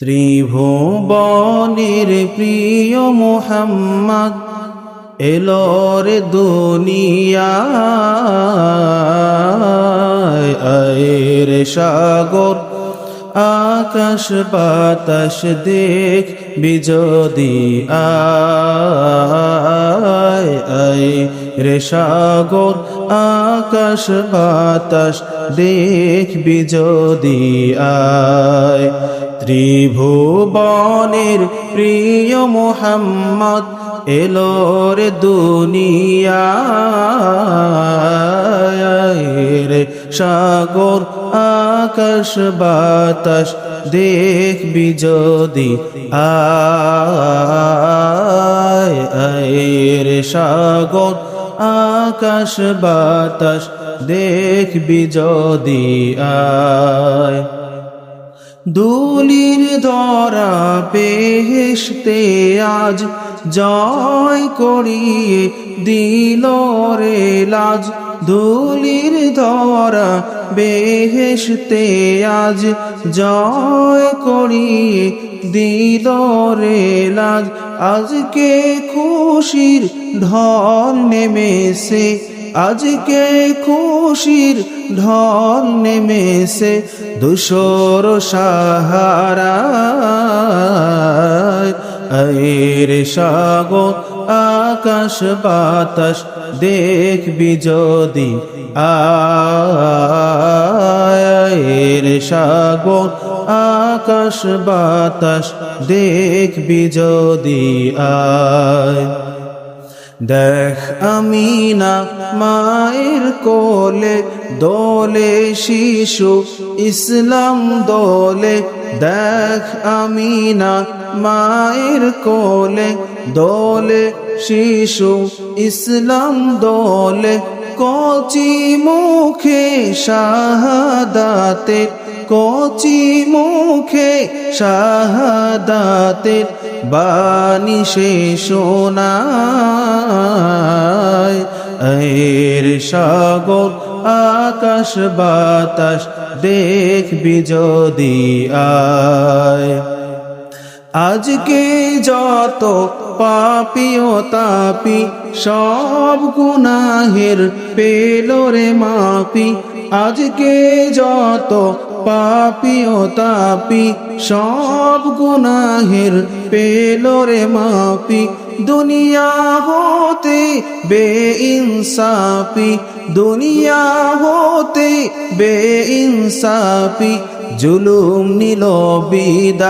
ত্রিভুবনের প্রিয় মুহাম্মদ এলো রে দুনিয়ায়। আয় রে সাগর আকাশ বাতাস দেখবি যদি আয়। আয় রে সাগর আকাশ বাতাস দেখবি যদি আয়। ত্রিভুবনের প্রিয় মুহাম্মদ এলো রে দুনিয়ায়। রে সাগর আকাশ বাতাস দেখবি যদি আয়। আয় রে সাগর আকাশ বাতাস দেখবি যদি আয়। ধুলির ধরা বেহেশতে আজ জয় করিয়ে দিল রে লাজ। ধুলির ধরা বেহেশতে আজ জয় করিয়ে দিল রে লাজ। আজকে খুশির ঢল নেমেছে, আজকে খুশির ঢল নেমেছে ধূসর সাহারায়। আয় রে সাগর আকাশ বাতাস দেখবি যদি আয়। রে সাগর আকাশ বাতাস দেখবি যদি আয়। দেখ আমিনা মায়ের কোলে দোলে শিশু ইসলাম দোলে। দেখ আমিনা মায়ের কোলে দোলে শিশু ইসলাম দোলে। কচি মুখে শাহাদাতের, কচি মুখে শাহাদাতের বাণী সে শোনায়। আয় সাগর আকাশ বাতাস দেখবি যদি আয়। আজকে যত পাপী ও তাপী সব গুনাহের পেল রে মাপি। আজকে যত পাপী ও তাপী সব গুনাহের পেল রে মাপি। দুনিয়া হতে বেইনসাফি, দুনিয়া হতে বেইনসাফি জুলুম নিল বিদায়।